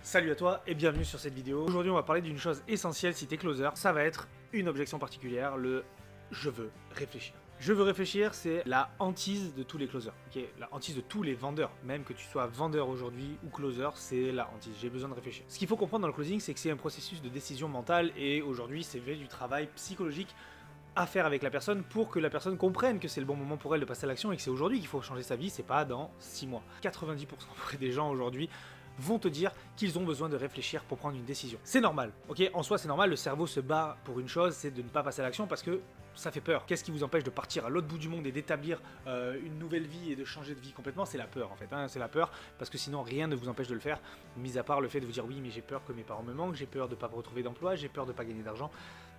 Salut à toi et bienvenue sur cette vidéo. Aujourd'hui on va parler d'une chose essentielle si t'es closer, ça va être une objection particulière, le je veux réfléchir. Je veux réfléchir, c'est la hantise de tous les closers, ok, la hantise de tous les vendeurs, même que tu sois vendeur aujourd'hui ou closer, c'est la hantise, j'ai besoin de réfléchir. Ce qu'il faut comprendre dans le closing, c'est que c'est un processus de décision mentale et aujourd'hui c'est du travail psychologique à faire avec la personne pour que la personne comprenne que c'est le bon moment pour elle de passer à l'action et que c'est aujourd'hui qu'il faut changer sa vie, c'est pas dans 6 mois. 90% des gens aujourd'hui vont te dire qu'ils ont besoin de réfléchir pour prendre une décision. C'est normal, ok? En soi, c'est normal, le cerveau se bat pour une chose, c'est de ne pas passer à l'action parce que ça fait peur. Qu'est-ce qui vous empêche de partir à l'autre bout du monde et d'établir une nouvelle vie et de changer de vie complètement? C'est la peur en fait, hein, c'est la peur parce que sinon rien ne vous empêche de le faire, mis à part le fait de vous dire oui mais j'ai peur que mes parents me manquent, j'ai peur de ne pas retrouver d'emploi, j'ai peur de ne pas gagner d'argent,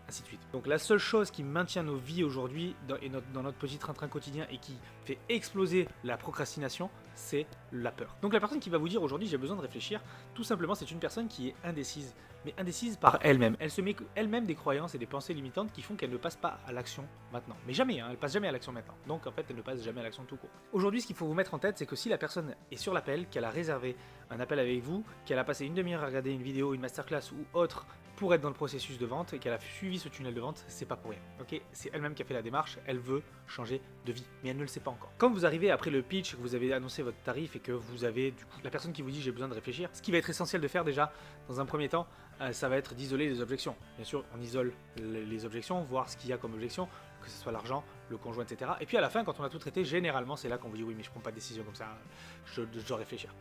ainsi de suite. Donc la seule chose qui maintient nos vies aujourd'hui dans notre petit train-train quotidien et qui fait exploser la procrastination, c'est la peur. Donc la personne qui va vous dire aujourd'hui j'ai besoin de réfléchir, tout simplement c'est une personne qui est indécise, mais indécise par elle-même. Elle se met elle-même des croyances et des pensées limitantes qui font qu'elle ne passe pas à l'action maintenant. Mais jamais, hein, elle passe jamais à l'action maintenant. Donc en fait elle ne passe jamais à l'action tout court. Aujourd'hui ce qu'il faut vous mettre en tête c'est que si la personne est sur l'appel, qu'elle a réservé un appel avec vous, qu'elle a passé une demi-heure à regarder une vidéo, une masterclass ou autre pour être dans le processus de vente et qu'elle a suivi ce tunnel de vente, c'est pas pour rien. Ok, c'est elle-même qui a fait la démarche, elle veut changer de vie, mais elle ne le sait pas encore. Quand vous arrivez après le pitch, que vous avez annoncé votre tarif et que vous avez du coup la personne qui vous dit j'ai besoin de réfléchir, ce qui va être essentiel de faire déjà dans un premier temps, ça va être d'isoler les objections. Bien sûr, on isole les objections, voir ce qu'il y a comme objection, que ce soit l'argent, le conjoint, etc. Et puis à la fin, quand on a tout traité, généralement c'est là qu'on vous dit oui mais je prends pas de décision comme ça, je dois réfléchir.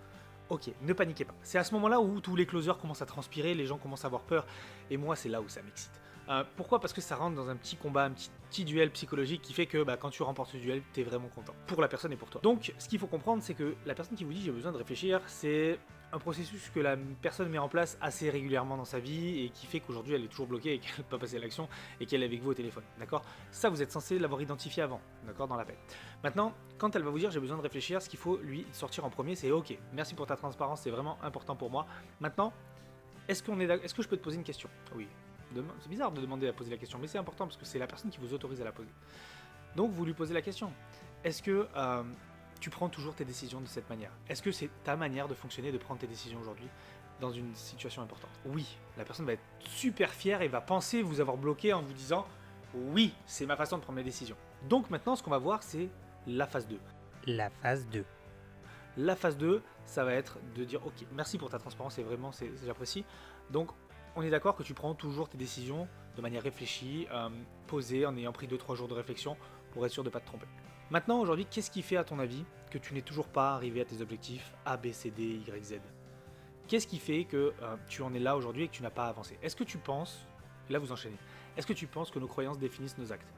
Ok, ne paniquez pas. C'est à ce moment-là où tous les closers commencent à transpirer, les gens commencent à avoir peur, et moi c'est là où ça m'excite. Pourquoi? Parce que ça rentre dans un petit combat, un petit duel psychologique qui fait que quand tu remportes ce duel, t'es vraiment content. Pour la personne et pour toi. Donc ce qu'il faut comprendre, c'est que la personne qui vous dit j'ai besoin de réfléchir, c'est un processus que la personne met en place assez régulièrement dans sa vie et qui fait qu'aujourd'hui elle est toujours bloquée et qu'elle ne peut pas passer à l'action et qu'elle est avec vous au téléphone, d'accord? Ça vous êtes censé l'avoir identifié avant, d'accord, dans l'appel. Maintenant, quand elle va vous dire j'ai besoin de réfléchir, ce qu'il faut lui sortir en premier c'est ok, merci pour ta transparence, c'est vraiment important pour moi. Maintenant, est-ce que je peux te poser une question? Oui. C'est bizarre de demander à poser la question, mais c'est important parce que c'est la personne qui vous autorise à la poser. Donc vous lui posez la question. Est-ce que tu prends toujours tes décisions de cette manière? Est-ce que c'est ta manière de fonctionner, de prendre tes décisions aujourd'hui dans une situation importante? Oui, la personne va être super fière et va penser vous avoir bloqué en vous disant oui, c'est ma façon de prendre mes décisions. Donc maintenant, ce qu'on va voir, c'est la phase 2. La phase 2. La phase 2, ça va être de dire ok, merci pour ta transparence et vraiment, j'apprécie. Donc, on est d'accord que tu prends toujours tes décisions de manière réfléchie, posée, en ayant pris 2-3 jours de réflexion pour être sûr de ne pas te tromper. Maintenant, aujourd'hui, qu'est-ce qui fait à ton avis que tu n'es toujours pas arrivé à tes objectifs A, B, C, D, Y, Z? Qu'est-ce qui fait que tu en es là aujourd'hui et que tu n'as pas avancé? Est-ce que tu penses, et là vous enchaînez, est-ce que tu penses que nos croyances définissent nos actes?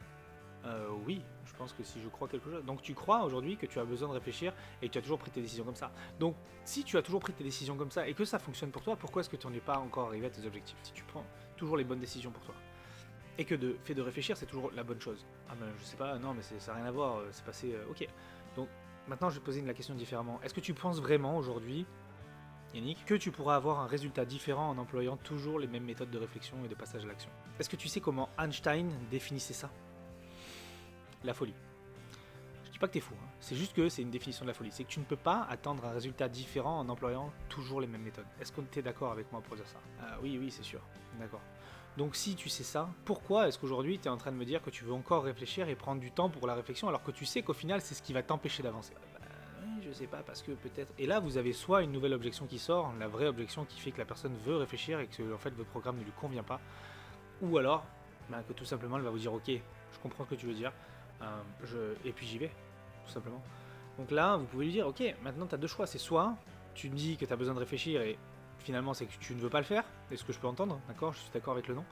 Oui, je pense que si je crois quelque chose. Donc tu crois aujourd'hui que tu as besoin de réfléchir et que tu as toujours pris tes décisions comme ça. Donc si tu as toujours pris tes décisions comme ça et que ça fonctionne pour toi, pourquoi est-ce que tu n'en es pas encore arrivé à tes objectifs? Si tu prends toujours les bonnes décisions pour toi. Et que de fait de réfléchir, c'est toujours la bonne chose. Ah ben je sais pas, non mais ça n'a rien à voir, c'est passé, ok. Donc maintenant je vais poser la question différemment. Est-ce que tu penses vraiment aujourd'hui, Yannick, que tu pourras avoir un résultat différent en employant toujours les mêmes méthodes de réflexion et de passage à l'action? Est-ce que tu sais comment Einstein définissait ça? La folie. Je dis pas que t'es fou, hein. C'est juste que c'est une définition de la folie. C'est que tu ne peux pas attendre un résultat différent en employant toujours les mêmes méthodes. Est-ce que tu es d'accord avec moi pour dire ça? Oui, c'est sûr. D'accord. Donc si tu sais ça, pourquoi est-ce qu'aujourd'hui tu es en train de me dire que tu veux encore réfléchir et prendre du temps pour la réflexion alors que tu sais qu'au final c'est ce qui va t'empêcher d'avancer? Je sais pas, parce que peut-être... Et là vous avez soit une nouvelle objection qui sort, la vraie objection qui fait que la personne veut réfléchir et que en fait votre programme ne lui convient pas, ou alors que tout simplement elle va vous dire ok, je comprends ce que tu veux dire, et puis j'y vais, tout simplement. Donc là, vous pouvez lui dire, ok, maintenant tu as deux choix, c'est soit tu me dis que tu as besoin de réfléchir et finalement c'est que tu ne veux pas le faire, est-ce que je peux entendre, d'accord, je suis d'accord avec le non,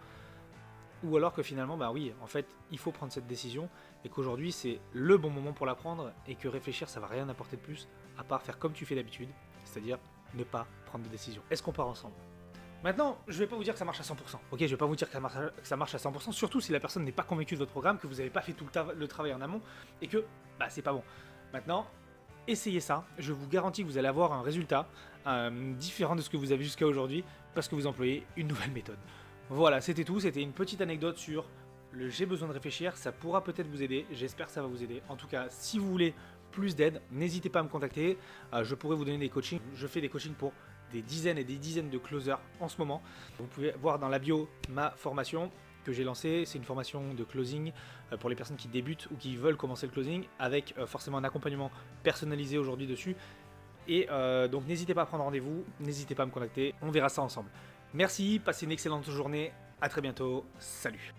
ou alors que finalement, oui, en fait, il faut prendre cette décision et qu'aujourd'hui c'est le bon moment pour la prendre et que réfléchir ça va rien apporter de plus à part faire comme tu fais d'habitude, c'est-à-dire ne pas prendre de décision. Est-ce qu'on part ensemble? Maintenant, je vais pas vous dire que ça marche à 100%. Ok, je vais pas vous dire que ça marche à 100%, surtout si la personne n'est pas convaincue de votre programme, que vous n'avez pas fait tout le travail en amont et que c'est pas bon. Maintenant, essayez ça. Je vous garantis que vous allez avoir un résultat différent de ce que vous avez jusqu'à aujourd'hui parce que vous employez une nouvelle méthode. Voilà, c'était tout. C'était une petite anecdote sur le j'ai besoin de réfléchir. Ça pourra peut-être vous aider. J'espère que ça va vous aider. En tout cas, si vous voulez plus d'aide, n'hésitez pas à me contacter. Je pourrais vous donner des coachings. Je fais des coachings pour des dizaines et des dizaines de closers en ce moment. Vous pouvez voir dans la bio ma formation que j'ai lancée. C'est une formation de closing pour les personnes qui débutent ou qui veulent commencer le closing, avec forcément un accompagnement personnalisé aujourd'hui dessus. Et donc n'hésitez pas à prendre rendez-vous, n'hésitez pas à me contacter, on verra ça ensemble. Merci, passez une excellente journée, à très bientôt, salut.